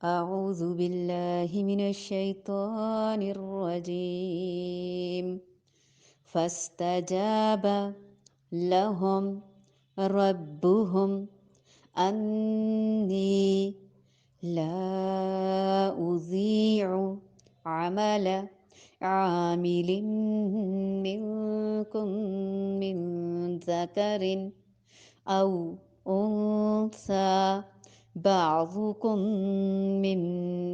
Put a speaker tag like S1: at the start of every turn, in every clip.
S1: أعوذ بالله من الشيطان الرجيم فاستجاب لهم ربهم أني لا أضيع عمل عامل منكم من ذكر أو أنثى بعضكم من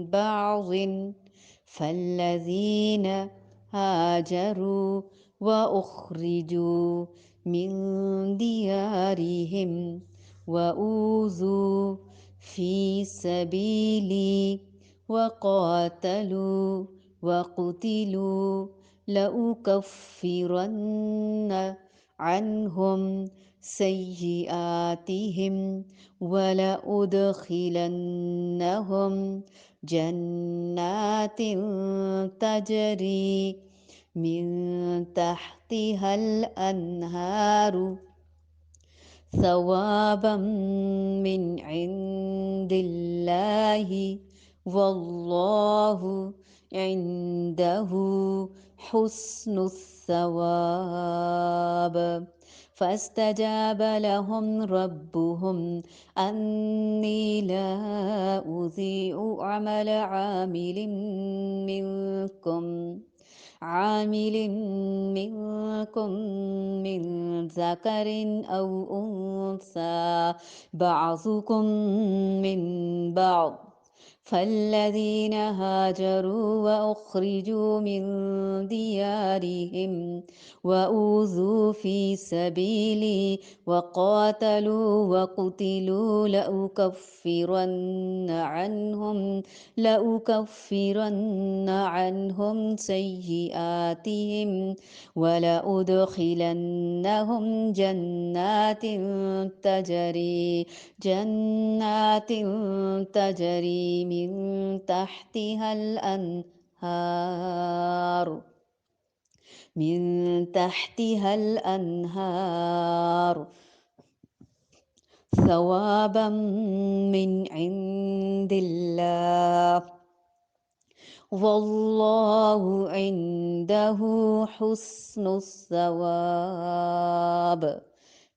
S1: بعض فالذين هاجروا وأخرجوا من ديارهم وأوذوا في سبيلي وقاتلوا وقتلوا لأكفرن عنهم سيئاتهم ولأدخلنهم جنات تجري من تحتها الأنهار ثوابا من عند الله والله عنده حسن الثواب فاستجاب لهم ربهم أني لا أضيع عمل عامل منكم من ذكر أو أنثى بعضكم من بعض فالذين هاجروا وأخرجوا من ديارهم وأوذوا في سبيلي وقاتلوا وقتلوا لأكفرن عنهم سيئاتهم ولأدخلنهم جنات تجري من تحتها الأنهار ثوابا من عند الله والله عنده حسن الثواب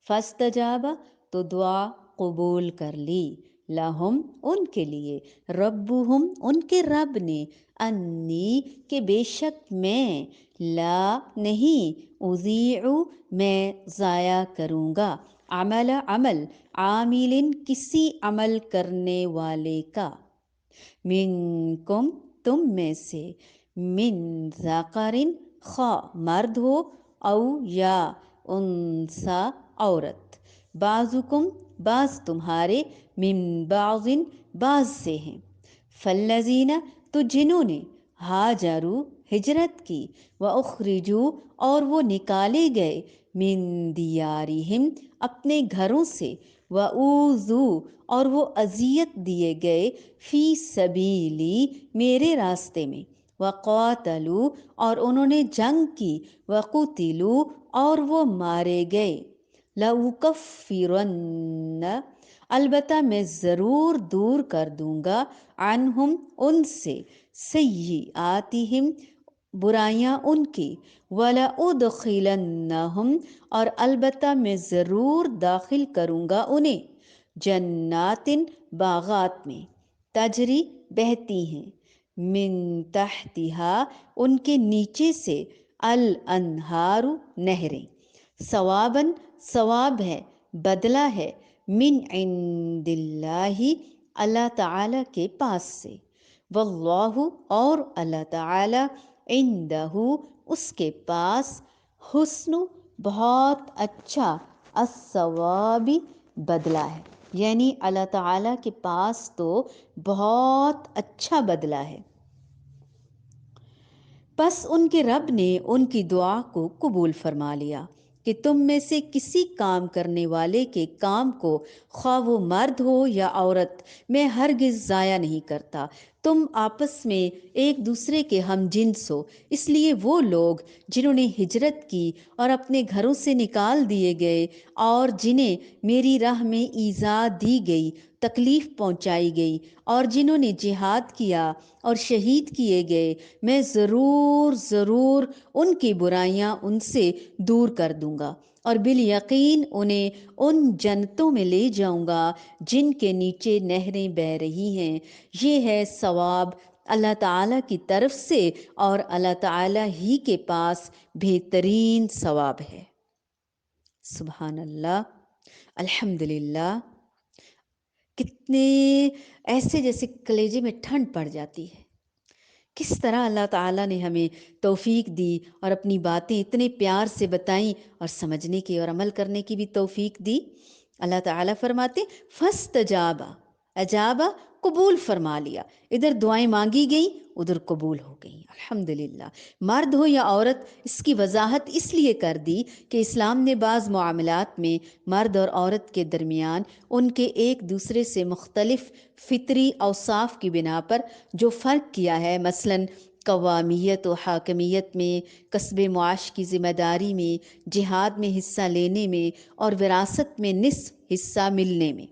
S1: فاستجاب تو دعا قبول کر لی لہم ان کے لیے ربہم ان کے رب نے انی کہ بے شک میں لا نہیں اضیع میں ضائع کروں گا عمل عامل کسی عمل کرنے والے کا منکم تم میں سے من ذکرن خواہ مرد ہو او یا انسا عورت بعضکم بعض تمہارے من بعضن بعض سے ہیں فالذین تو جنہوں نے ہاجروا ہجرت کی واخرجوا اور وہ نکالے گئے من دیارہم اپنے گھروں سے واوذوا اور وہ اذیت دیے گئے فی سبیلی میرے راستے میں وقاتلوا اور انہوں نے جنگ کی وقتلوا اور وہ مارے گئے لَأُكَفِّرَنَّ البتہ میں ضرور دور کر دوں گا عنہم ان سے سیئاتہم برائیاں ان کی وَلَأُدْخِلَنَّهُمْ اور البتہ میں ضرور داخل کروں گا انہیں جناتن باغات میں تجری بہتی ہیں من تحتہا ان کے نیچے سے الانہار نہریں ثواباً ثواب ہے بدلہ ہے من عند اللہ اللہ تعالی کے پاس سے واللہ اور اللہ تعالی عندہ اس کے پاس حسن بہت اچھا الثواب بدلہ ہے یعنی اللہ تعالیٰ کے پاس تو بہت اچھا بدلہ ہے پس ان کے رب نے ان کی دعا کو قبول فرما لیا کہ تم میں سے کسی کام کرنے والے کے کام کو خواہ وہ مرد ہو یا عورت میں ہرگز ضائع نہیں کرتا تم آپس میں ایک دوسرے کے ہم جنس ہو، اس لیے وہ لوگ جنہوں نے ہجرت کی اور اپنے گھروں سے نکال دیے گئے اور جنہیں میری راہ میں ایذا دی گئی، تکلیف پہنچائی گئی، اور جنہوں نے جہاد کیا اور شہید کیے گئے، میں ضرور ضرور ان کی برائیاں ان سے دور کر دوں گا اور بالیقین انہیں ان جنتوں میں لے جاؤں گا جن کے نیچے نہریں بہہ رہی ہیں۔ یہ ہے ثواب اللہ تعالیٰ کی طرف سے، اور اللہ تعالیٰ ہی کے پاس بہترین ثواب ہے۔ سبحان اللہ، الحمدللہ۔ کتنے ایسے جیسے کلیجے میں ٹھنڈ پڑ جاتی ہے، کس طرح اللہ تعالیٰ نے ہمیں توفیق دی اور اپنی باتیں اتنے پیار سے بتائیں اور سمجھنے کی اور عمل کرنے کی بھی توفیق دی۔ اللہ تعالیٰ فرماتے فاستجابا، اجابا قبول فرما لیا، ادھر دعائیں مانگی گئیں ادھر قبول ہو گئیں، الحمدللہ۔ مرد ہو یا عورت، اس کی وضاحت اس لیے کر دی کہ اسلام نے بعض معاملات میں مرد اور عورت کے درمیان ان کے ایک دوسرے سے مختلف فطری اوصاف کی بنا پر جو فرق کیا ہے، مثلاً قوامیت و حاکمیت میں، کسب معاش کی ذمہ داری میں، جہاد میں حصہ لینے میں، اور وراثت میں نصف حصہ ملنے میں۔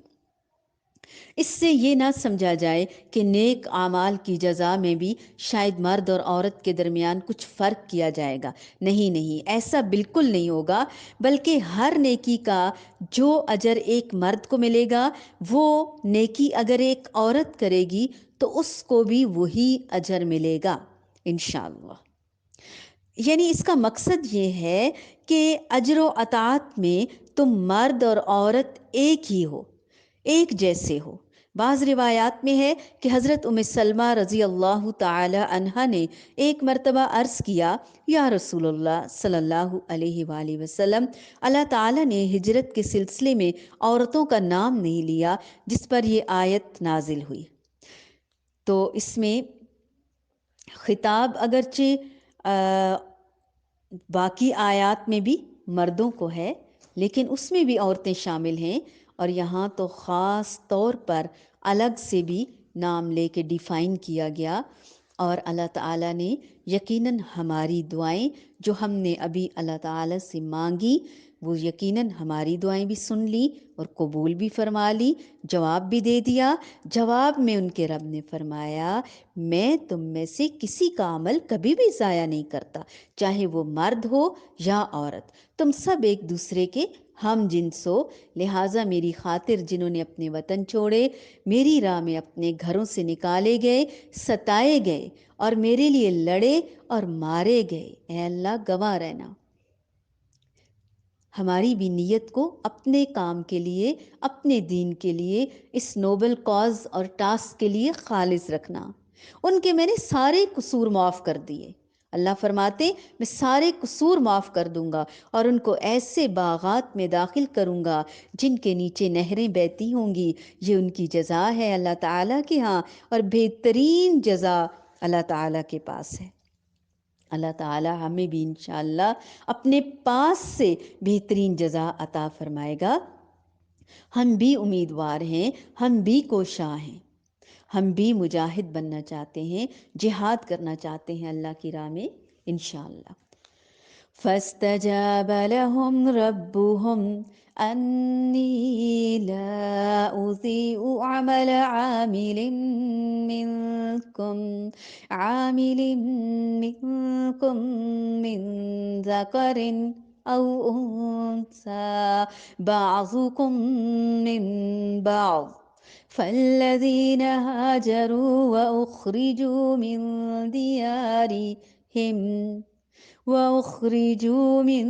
S1: اس سے یہ نہ سمجھا جائے کہ نیک اعمال کی جزا میں بھی شاید مرد اور عورت کے درمیان کچھ فرق کیا جائے گا، نہیں نہیں، ایسا بالکل نہیں ہوگا، بلکہ ہر نیکی کا جو اجر ایک مرد کو ملے گا، وہ نیکی اگر ایک عورت کرے گی تو اس کو بھی وہی اجر ملے گا انشاءاللہ۔ یعنی اس کا مقصد یہ ہے کہ اجر و اطاعت میں تم مرد اور عورت ایک ہی ہو، ایک جیسے ہو۔ بعض روایات میں ہے کہ حضرت ام سلمہ رضی اللہ تعالی عنہا نے ایک مرتبہ عرض کیا، یا رسول اللہ صلی اللہ علیہ وآلہ وسلم، اللہ تعالیٰ نے ہجرت کے سلسلے میں عورتوں کا نام نہیں لیا، جس پر یہ آیت نازل ہوئی۔ تو اس میں خطاب اگرچہ باقی آیات میں بھی مردوں کو ہے، لیکن اس میں بھی عورتیں شامل ہیں، اور یہاں تو خاص طور پر الگ سے بھی نام لے کے ڈیفائن کیا گیا۔ اور اللہ تعالیٰ نے یقیناً ہماری دعائیں جو ہم نے ابھی اللہ تعالیٰ سے مانگی، وہ یقیناً ہماری دعائیں بھی سن لی اور قبول بھی فرما لی، جواب بھی دے دیا۔ جواب میں ان کے رب نے فرمایا، میں تم میں سے کسی کا عمل کبھی بھی ضائع نہیں کرتا، چاہے وہ مرد ہو یا عورت، تم سب ایک دوسرے کے ہم جنس ہو، لہٰذا میری خاطر جنہوں نے اپنے وطن چھوڑے، میری راہ میں اپنے گھروں سے نکالے گئے، ستائے گئے اور میرے لیے لڑے اور مارے گئے، اے اللہ گواہ رہنا، ہماری بھی نیت کو اپنے کام کے لیے، اپنے دین کے لیے، اس نوبل کاز اور ٹاسک کے لیے خالص رکھنا۔ ان کے میں نے سارے قصور معاف کر دیے، اللہ فرماتے میں سارے قصور معاف کر دوں گا اور ان کو ایسے باغات میں داخل کروں گا جن کے نیچے نہریں بہتی ہوں گی، یہ ان کی جزا ہے اللہ تعالیٰ کے ہاں، اور بہترین جزا اللہ تعالیٰ کے پاس ہے۔ اللہ تعالیٰ ہمیں بھی انشاءاللہ اپنے پاس سے بہترین جزا عطا فرمائے گا۔ ہم بھی امیدوار ہیں، ہم بھی کوشاں ہیں، ہم بھی مجاہد بننا چاہتے ہیں، جہاد کرنا چاہتے ہیں اللہ کی راہ میں انشاءاللہ۔ فاستجاب لهم ربهم أني لا أضيع عمل عامل منكم من ذكر أو أنثى بعضكم من بعض، فالذين هاجروا وأخرجوا من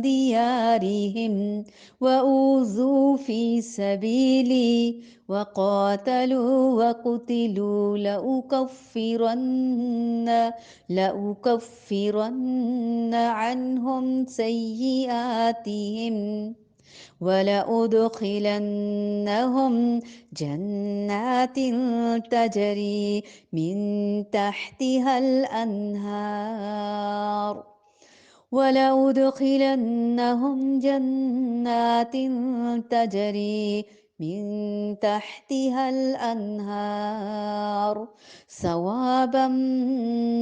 S1: ديارهم وأوذوا في سبيلي وقاتلوا وقتلوا لأكفرن عنهم سيئاتهم ولأدخلنهم جنات تجري من تحتها الأنهار ولأدخلنهم جنات تجري من تحتها الأنهار ثوابا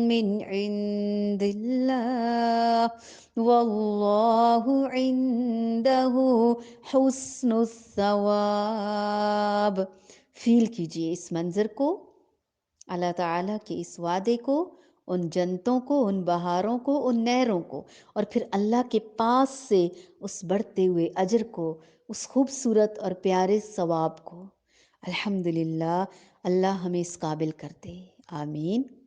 S1: من عند الله والله عنده حسن الثواب. فیل کیجئے اس منظر کو، اللہ تعالیٰ کے اس وعدے کو، ان جنتوں کو، ان بہاروں کو، ان نہروں کو، اور پھر اللہ کے پاس سے اس بڑھتے ہوئے اجر کو، اس خوبصورت اور پیارے ثواب کو۔ الحمدللہ، اللہ ہمیں اس قابل کر دے، آمین۔